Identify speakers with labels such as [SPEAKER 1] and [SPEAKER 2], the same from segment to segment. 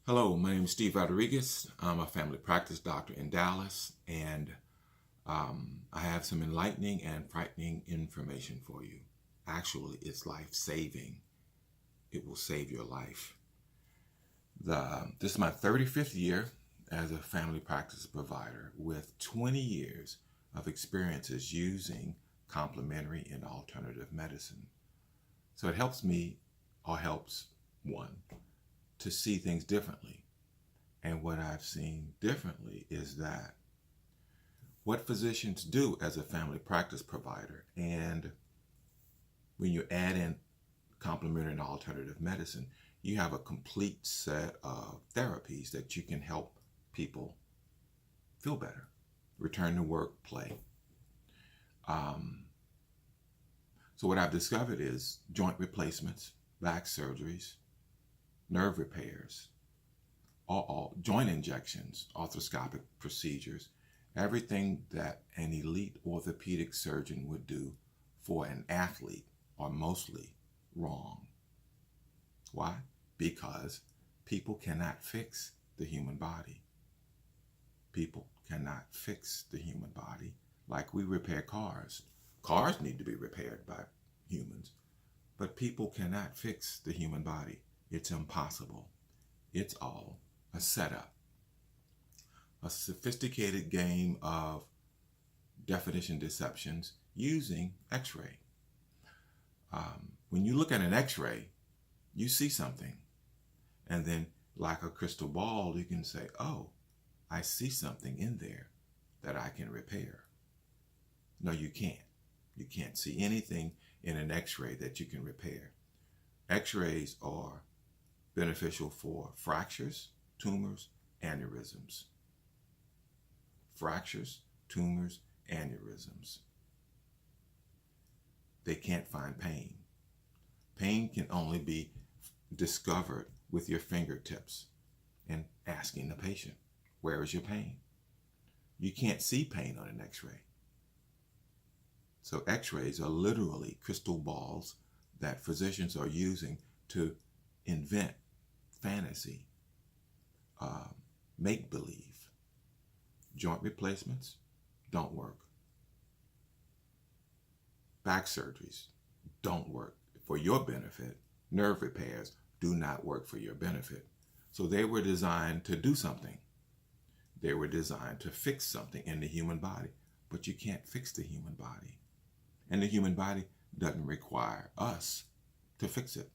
[SPEAKER 1] Hello, my name is Steve Rodriguez. I'm a family practice doctor in Dallas, and I have some enlightening and frightening information for you. Actually, it's life-saving. It will save your life. This is my 35th year as a family practice provider with 20 years of experiences using complementary and alternative medicine. So it helps me, or helps one, to see things differently. And what I've seen differently is that what physicians do as a family practice provider, and when you add in complementary and alternative medicine, you have a complete set of therapies that you can help people feel better, return to work, play. So what I've discovered is joint replacements, back surgeries, nerve repairs, all joint injections, arthroscopic procedures, everything that an elite orthopedic surgeon would do for an athlete are mostly wrong. Why? Because people cannot fix the human body. People cannot fix the human body like we repair cars. Cars need to be repaired by humans, but people cannot fix the human body. It's impossible. It's all a setup, a sophisticated game of definition deceptions using X-ray. When you look at an X-ray, you see something, and then like a crystal ball, you can say, oh, I see something in there that I can repair. No, you can't. You can't see anything in an X-ray that you can repair. X-rays are beneficial for fractures, tumors, aneurysms. Fractures, tumors, aneurysms. They can't find pain. Pain can only be discovered with your fingertips and asking the patient, where is your pain? You can't see pain on an X-ray. So X-rays are literally crystal balls that physicians are using to invent fantasy, make-believe. Joint replacements don't work. Back surgeries don't work for your benefit. Nerve repairs do not work for your benefit. So they were designed to do something. They were designed to fix something in the human body, but you can't fix the human body. And the human body doesn't require us to fix it.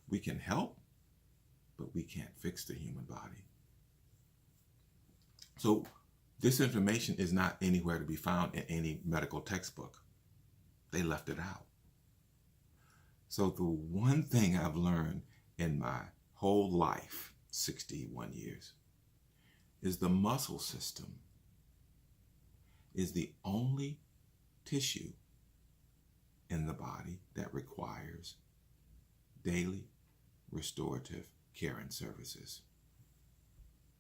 [SPEAKER 1] We can help, but we can't fix the human body. So this information is not anywhere to be found in any medical textbook. They left it out. So the one thing I've learned in my whole life, 61 years, is the muscle system is the only tissue in the body that requires daily restorative care and services.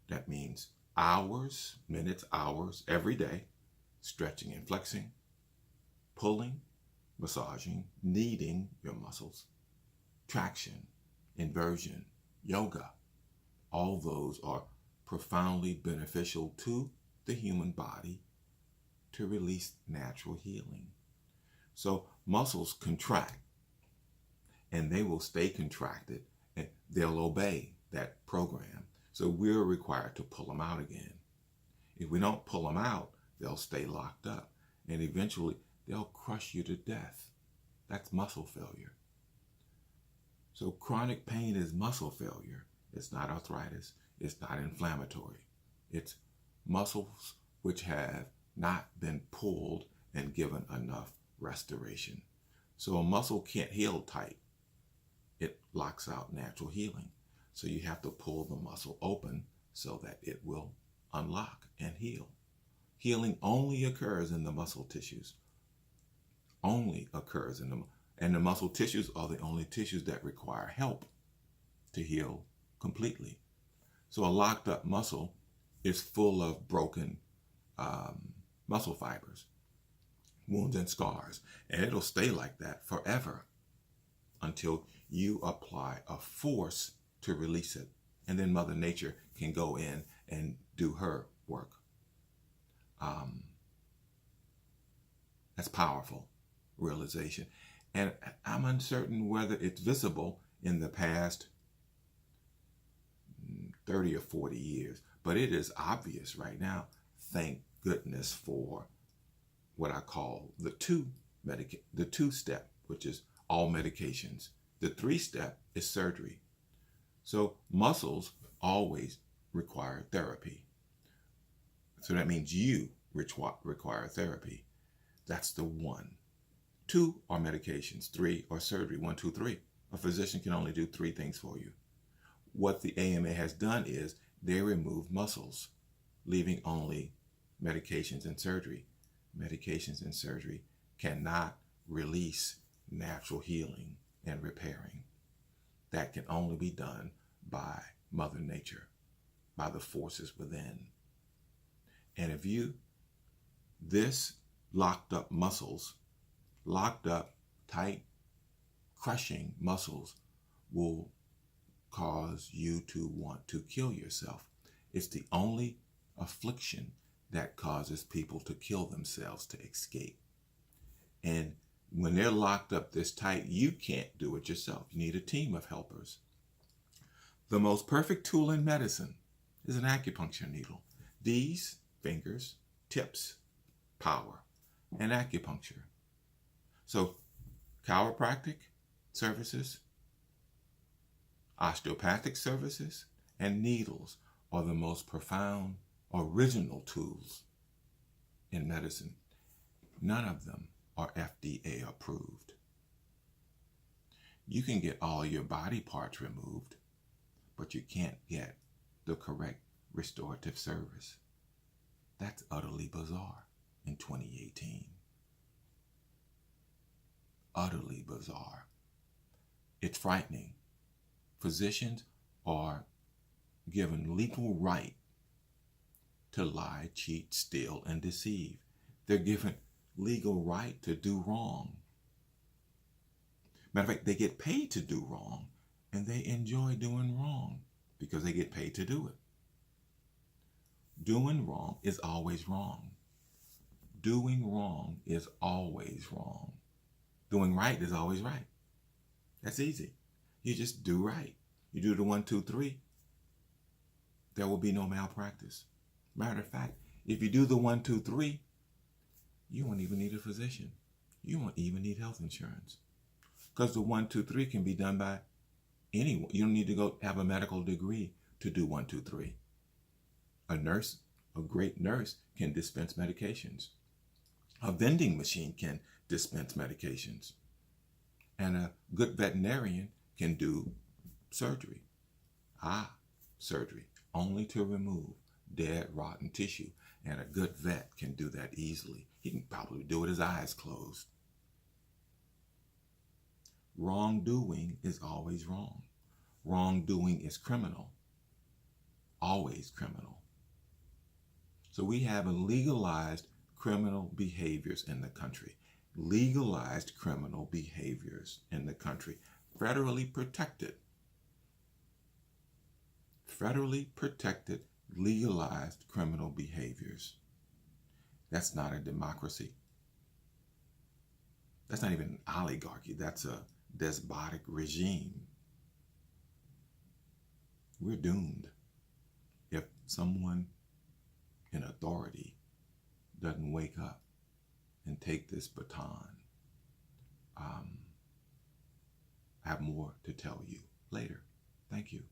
[SPEAKER 1] That means hours, minutes, hours, every day, stretching and flexing, pulling, massaging, kneading your muscles, traction, inversion, yoga. All those are profoundly beneficial to the human body to release natural healing. So muscles contract, and they will stay contracted, and they'll obey that program. So we're required to pull them out again. If we don't pull them out, they'll stay locked up, and eventually they'll crush you to death. That's muscle failure. So chronic pain is muscle failure. It's not arthritis. It's not inflammatory. It's muscles which have not been pulled and given enough restoration. So a muscle can't heal tight. It locks out natural healing. So you have to pull the muscle open so that it will unlock and heal. Healing only occurs in the muscle tissues. Only occurs in and the muscle tissues are the only tissues that require help to heal completely. So a locked up muscle is full of broken muscle fibers, wounds and scars, and it'll stay like that forever until you apply a force to release it. and then Mother Nature can go in and do her work. That's powerful realization. And I'm uncertain whether it's visible in the past 30 or 40 years, but it is obvious right now. Thank goodness for what I call the two-step, which is all medications. The 3-step is surgery. So muscles always require therapy. So that means you require therapy. That's the 1. 2 are medications. 3 are surgery. 1, 2, 3. A physician can only do 3 things for you. What the AMA has done is they remove muscles, leaving only medications and surgery. Medications and surgery cannot release natural healing and repairing. That can only be done by Mother Nature, by the forces within. And if this locked up muscles, locked up, tight, crushing muscles will cause you to want to kill yourself. It's the only affliction that causes people to kill themselves to escape. And when they're locked up this tight, you can't do it yourself. You need a team of helpers. The most perfect tool in medicine is an acupuncture needle. These fingers, tips, power, and acupuncture. So chiropractic services, osteopathic services, and needles are the most profound, original tools in medicine. None of them are FDA approved. You can get all your body parts removed, but you can't get the correct restorative service. That's utterly bizarre in 2018. Utterly bizarre. It's frightening. Physicians are given legal right to lie, cheat, steal, and deceive. They're given legal right to do wrong. Matter of fact, they get paid to do wrong, and they enjoy doing wrong because they get paid to do it. Doing wrong is always wrong. Doing wrong is always wrong. Doing right is always right. That's easy. You just do right. You do the 1, 2, 3. There will be no malpractice. Matter of fact, if you do the 1, 2, 3, you won't even need a physician. You won't even need health insurance. Because the 1, 2, 3 can be done by anyone. You don't need to go have a medical degree to do 1, 2, 3. A nurse, a great nurse, can dispense medications. A vending machine can dispense medications. And a good veterinarian can do surgery. Surgery. Only to remove dead, rotten tissue. And a good vet can do that easily. He can probably do it with his eyes closed. Wrongdoing is always wrong. Wrongdoing is criminal. Always criminal. So we have legalized criminal behaviors in the country. Legalized criminal behaviors in the country. Federally protected. Federally protected, legalized criminal behaviors. That's not a democracy. That's not even an oligarchy. That's a despotic regime. We're doomed if someone in authority doesn't wake up and take this baton. I have more to tell you later. Thank you.